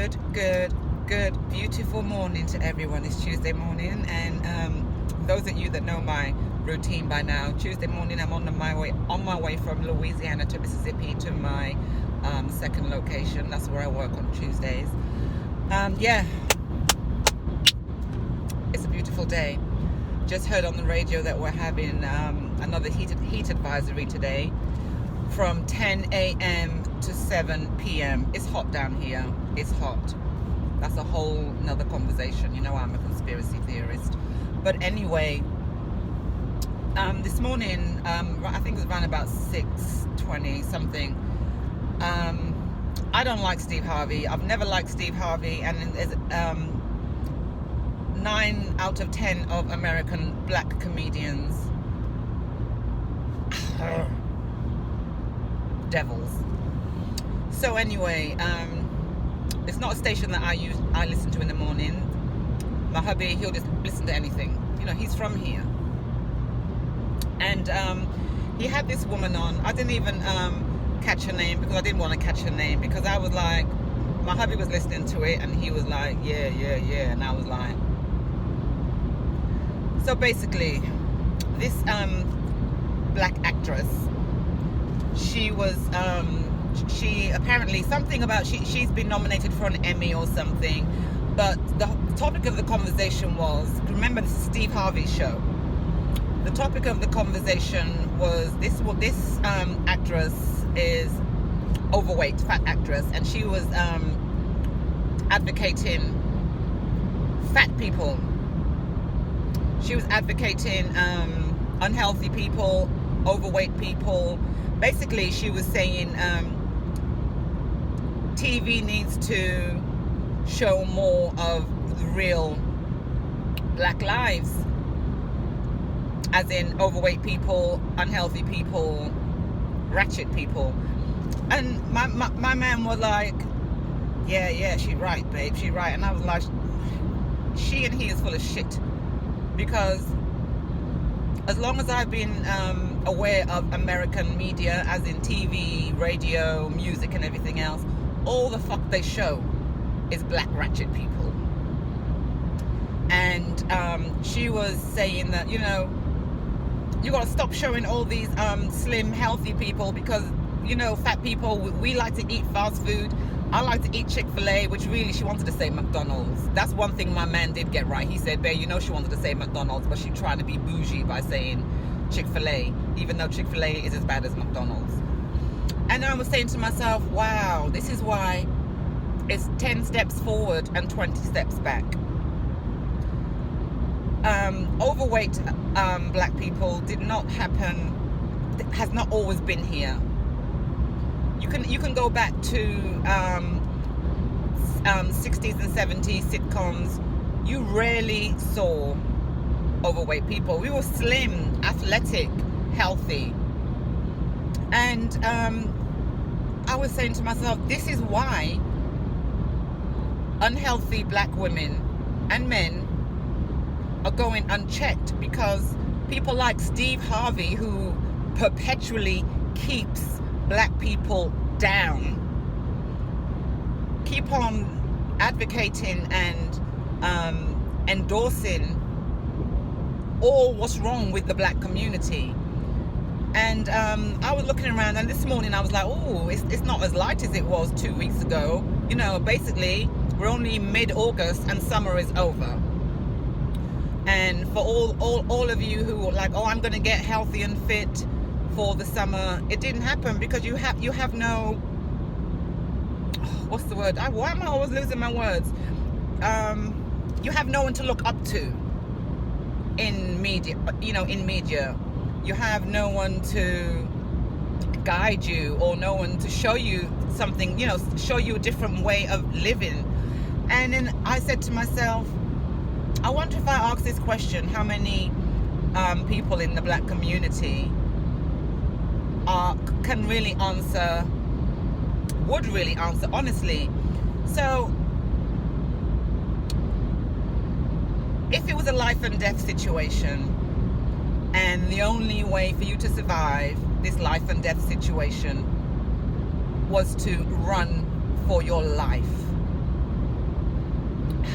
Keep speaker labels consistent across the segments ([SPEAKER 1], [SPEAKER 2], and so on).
[SPEAKER 1] Good, beautiful morning to everyone. It's Tuesday morning, and those of you that know my routine by now, Tuesday morning I'm on my way from Louisiana to Mississippi to my second location. That's where I work on Tuesdays. Yeah, it's a beautiful day. Just heard on the radio that we're having another heat advisory today from 10 a.m. to 7 p.m. It's hot down here. It's hot. That's a whole nother conversation. You know, I'm a conspiracy theorist. But anyway, this morning, I think it was around about 6:20 something. I don't like Steve Harvey. I've never liked Steve Harvey, and there's 9 out of 10 of American black comedians devils. So anyway, it's not a station that I listen to in the morning. My hubby, he'll just listen to anything. You know, he's from here. And he had this woman on. I didn't even catch her name because I didn't want to catch her name, because I was like, my hubby was listening to it and he was like, yeah. And I was like, so basically, this black actress, she was, she apparently, something about, she's been nominated for an Emmy or something, but the topic of the conversation was, remember this is Steve Harvey's show, the topic of the conversation was, this actress is overweight, fat actress, and she was advocating fat people. She was advocating unhealthy people, overweight people. Basically, she was saying TV needs to show more of the real black lives, as in overweight people, unhealthy people, ratchet people. And my man was like, yeah, she right, babe, she right. And I was like, she and he is full of shit. Because as long as I've been aware of American media, as in TV, radio, music and everything else, all the fuck they show is black ratchet people. And she was saying that, you know, you got to stop showing all these slim, healthy people, because, you know, fat people, we like to eat fast food. I like to eat Chick-fil-A, which really, she wanted to say McDonald's. That's one thing my man did get right. He said, babe, you know she wanted to say McDonald's, but she tried to be bougie by saying Chick-fil-A, even though Chick-fil-A is as bad as McDonald's. And I was saying to myself, wow, this is why it's 10 steps forward and 20 steps back. Overweight black people did not happen, has not always been here. You can go back to 60s and 70s sitcoms. You rarely saw overweight people. We were slim, athletic, healthy. And I was saying to myself, this is why unhealthy black women and men are going unchecked, because people like Steve Harvey, who perpetually keeps black people down, keep on advocating and endorsing all what's wrong with the black community. And I was looking around, and this morning I was like, oh, it's not as light as it was 2 weeks ago. You know, basically we're only mid-August and summer is over. And for all of you who are like, oh, I'm going to get healthy and fit for the summer, it didn't happen, because you have no, what's the word? Why am I always losing my words? You have no one to look up to in media. You know, in media, you have no one to guide you, or no one to show you something. You know, show you a different way of living. And then I said to myself, I wonder if I ask this question, how many people in the black community can really answer, would really answer honestly. So if it was a life and death situation, and the only way for you to survive this life and death situation was to run for your life,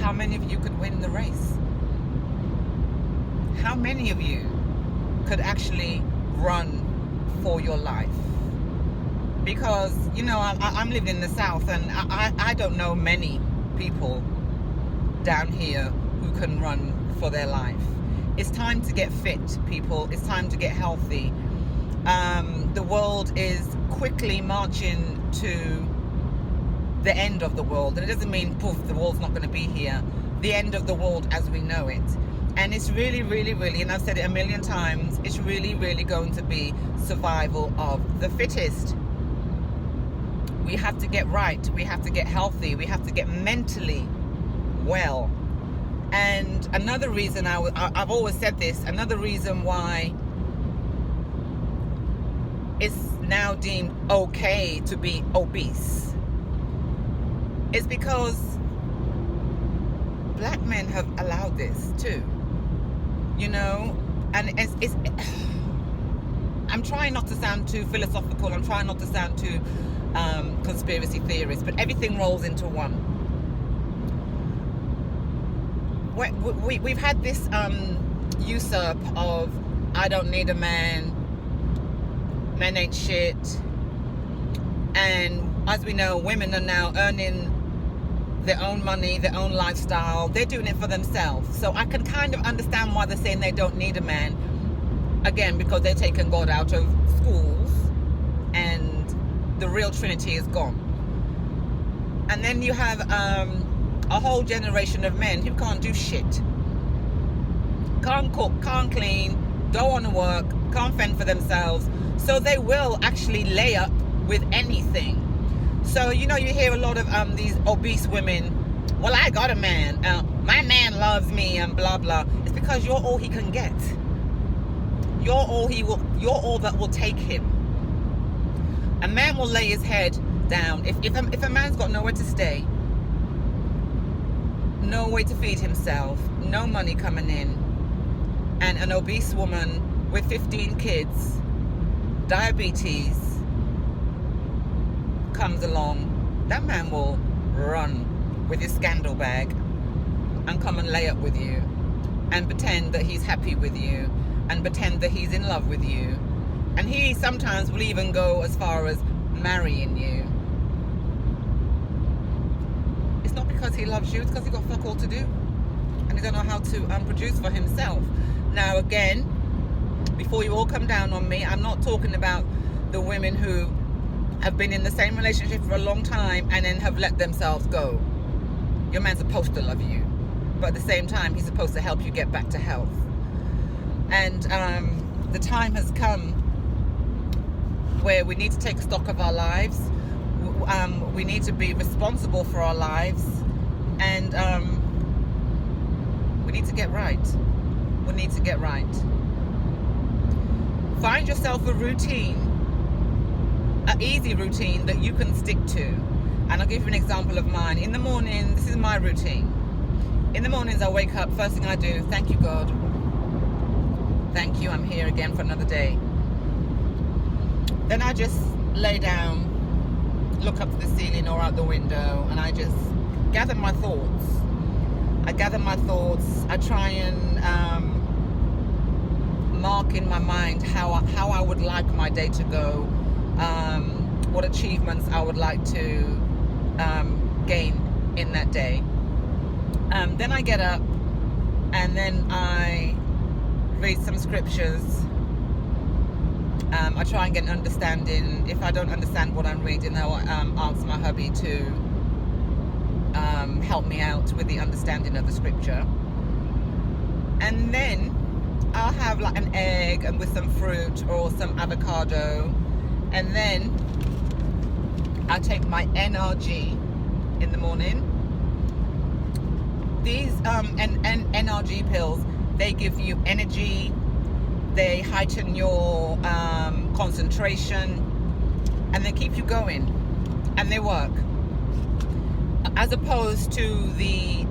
[SPEAKER 1] how many of you could win the race? How many of you could actually run for your life? Because, you know, I'm living in the South, and I don't know many people down here who can run for their life. It's time to get fit, people. It's time to get healthy. The world is quickly marching to the end of the world, and it doesn't mean poof, the world's not going to be here. The end of the world as we know it. And it's really, really, really, and I've said it a million times, it's really, really going to be survival of the fittest. We have to get right. We have to get healthy. We have to get mentally well. And another reason, I've always said this, another reason why it's now deemed okay to be obese is because black men have allowed this too, you know. And it's I'm trying not to sound too philosophical, I'm trying not to sound too conspiracy theorist, but everything rolls into one. We've had this usurp of I don't need a man, men ain't shit, and as we know, women are now earning their own money, their own lifestyle. They're doing it for themselves. So I can kind of understand why they're saying they don't need a man. Again, because they're taking God out of schools and the real Trinity is gone. And then you have a whole generation of men who can't do shit. Can't cook, can't clean, don't want to work, can't fend for themselves. So they will actually lay up with anything. So, you know, you hear a lot of these obese women, well, I got a man, my man loves me, and blah, blah. It's because you're all he can get. You're all that will take him. A man will lay his head down. If a man's got nowhere to stay, no way to feed himself, no money coming in, and an obese woman with 15 kids, diabetes, comes along, that man will run with his scandal bag and come and lay up with you and pretend that he's happy with you and pretend that he's in love with you, and he sometimes will even go as far as marrying you. It's not because he loves you, it's because he's got fuck all to do and he don't know how to produce for himself. Now again, before you all come down on me, I'm not talking about the women who have been in the same relationship for a long time and then have let themselves go. Your man's supposed to love you, but at the same time he's supposed to help you get back to health. And the time has come where we need to take stock of our lives. We need to be responsible for our lives, and we need to get right. We need to get right. Find yourself a routine, an easy routine that you can stick to. And I'll give you an example of mine. In the morning, this is my routine. In the mornings, I wake up, first thing I do, thank you, God. Thank you, I'm here again for another day. Then I just lay down, look up to the ceiling or out the window, and I just gather my thoughts. I try and mark in my mind how I would like my day to go, what achievements I would like to gain in that day. Then I get up and then I read some scriptures. I try and get an understanding. If I don't understand what I'm reading, I'll ask my hubby to help me out with the understanding of the scripture. And then I'll have like an egg and with some fruit or some avocado. And then I take my NRG in the morning. These NRG pills, they give you energy, they heighten your concentration, and they keep you going, and they work. As opposed to the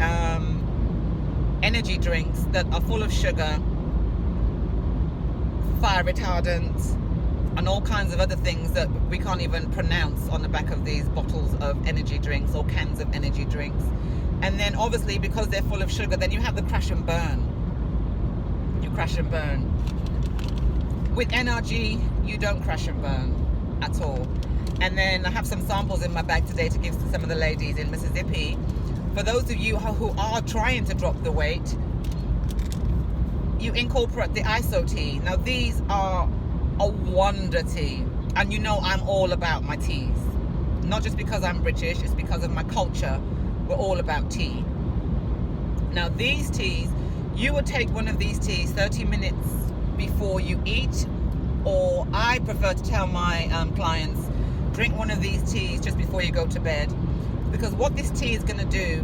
[SPEAKER 1] energy drinks that are full of sugar, fire retardants, and all kinds of other things that we can't even pronounce on the back of these bottles of energy drinks or cans of energy drinks. And then obviously, because they're full of sugar, then you have the crash and burn. You crash and burn. With NRG, you don't crash and burn at all. And then I have some samples in my bag today to give to some of the ladies in Mississippi. For those of you who are trying to drop the weight, you incorporate the ISO tea. Now these are a wonder tea, and you know I'm all about my teas. Not just because I'm British, it's because of my culture. We're all about tea. Now these teas, you would take one of these teas 30 minutes before you eat, or I prefer to tell my clients, drink one of these teas just before you go to bed, because what this tea is going to do,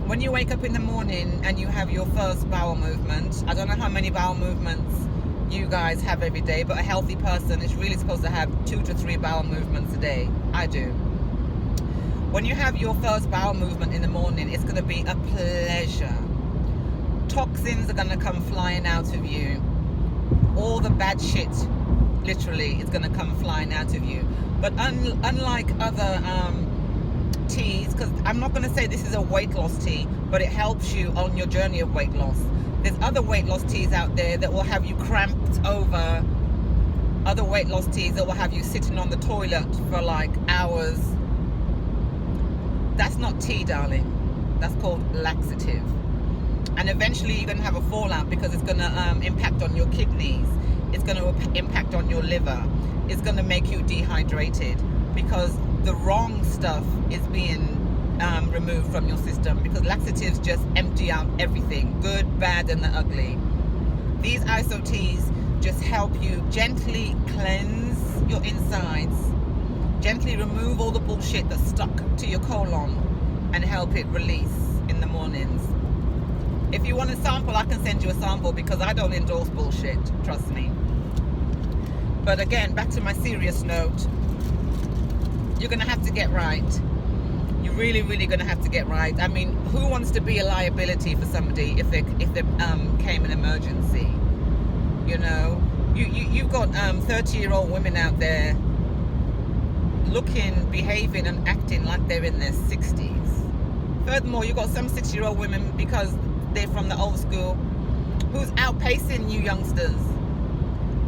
[SPEAKER 1] when you wake up in the morning and you have your first bowel movement, I don't know how many bowel movements you guys have every day, but a healthy person is really supposed to have 2 to 3 bowel movements a day. I do. When you have your first bowel movement in the morning, it's going to be a pleasure. Toxins are going to come flying out of you. All the bad shit, literally, is going to come flying out of you. But unlike other teas, because I'm not going to say this is a weight loss tea, but it helps you on your journey of weight loss. There's other weight loss teas out there that will have you cramped over. Other weight loss teas that will have you sitting on the toilet for like hours. That's not tea, darling. That's called laxative. And eventually you're going to have a fallout, because it's going to impact on your kidneys. It's going to impact on your liver. It's going to make you dehydrated, because the wrong stuff is being removed from your system, because laxatives just empty out everything, good, bad, and the ugly. These ISO teas just help you gently cleanse your insides, gently remove all the bullshit that's stuck to your colon, and help it release in the mornings. If you want a sample, I can send you a sample, because I don't endorse bullshit, trust me. But again, back to my serious note, you're going to have to get right. You're really, really going to have to get right. I mean, who wants to be a liability for somebody if there came an emergency? You know, you've got 30-year-old women out there looking, behaving, and acting like they're in their 60s. Furthermore, you've got some 60-year-old women, because they're from the old school, who's outpacing you youngsters.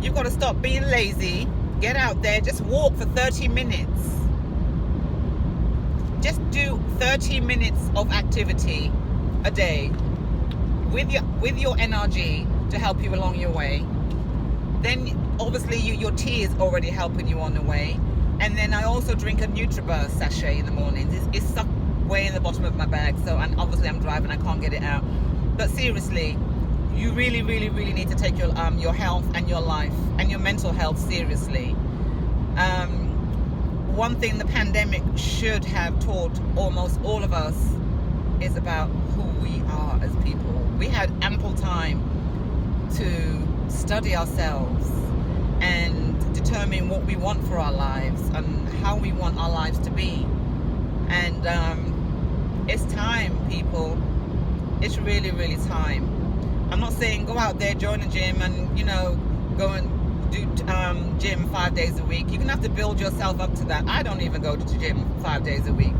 [SPEAKER 1] You've got to stop being lazy. Get out there, just walk for 30 minutes. Just do 30 minutes of activity a day with your NRG to help you along your way. Then obviously your tea is already helping you on the way. And then I also drink a NutriBurst sachet in the mornings. It's stuck way in the bottom of my bag, so, and obviously I'm driving, I can't get it out. But seriously, you really, really, really need to take your health and your life and your mental health seriously. One thing the pandemic should have taught almost all of us is about who we are as people. We had ample time to study ourselves and determine what we want for our lives and how we want our lives to be. And it's time, people. It's really, really time. I'm not saying go out there, join a gym, and go and do gym 5 days a week. You're gonna have to build yourself up to that. I don't even go to the gym 5 days a week.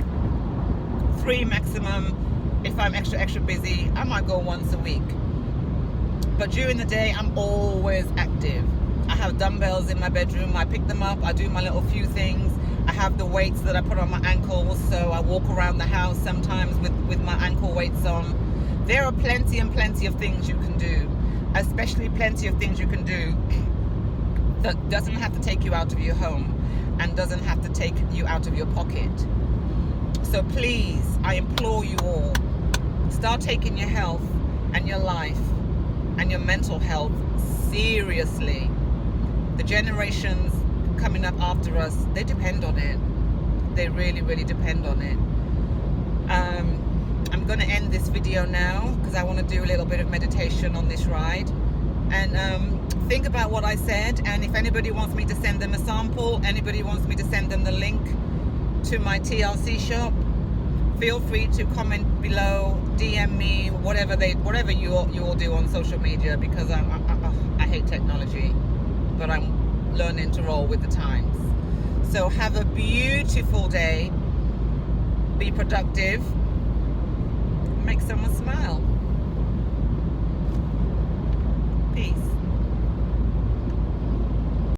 [SPEAKER 1] 3 maximum. If I'm extra busy, I might go once a week. But during the day, I'm always active. I have dumbbells in my bedroom. I pick them up. I do my little few things. I have the weights that I put on my ankles, so I walk around the house sometimes with my ankle weights on. There are plenty and plenty of things you can do, especially plenty of things you can do that doesn't have to take you out of your home and doesn't have to take you out of your pocket. So please, I implore you all, start taking your health and your life and your mental health seriously. The generations coming up after us, they depend on it. They really, really depend on it. I'm going to end this video now because I want to do a little bit of meditation on this ride. And think about what I said, and if anybody wants me to send them a sample, anybody wants me to send them the link to my TLC shop, feel free to comment below, DM me, whatever you all do on social media, because I hate technology, but I'm learning to roll with the times. So have a beautiful day. Be productive. Make someone smile. Peace.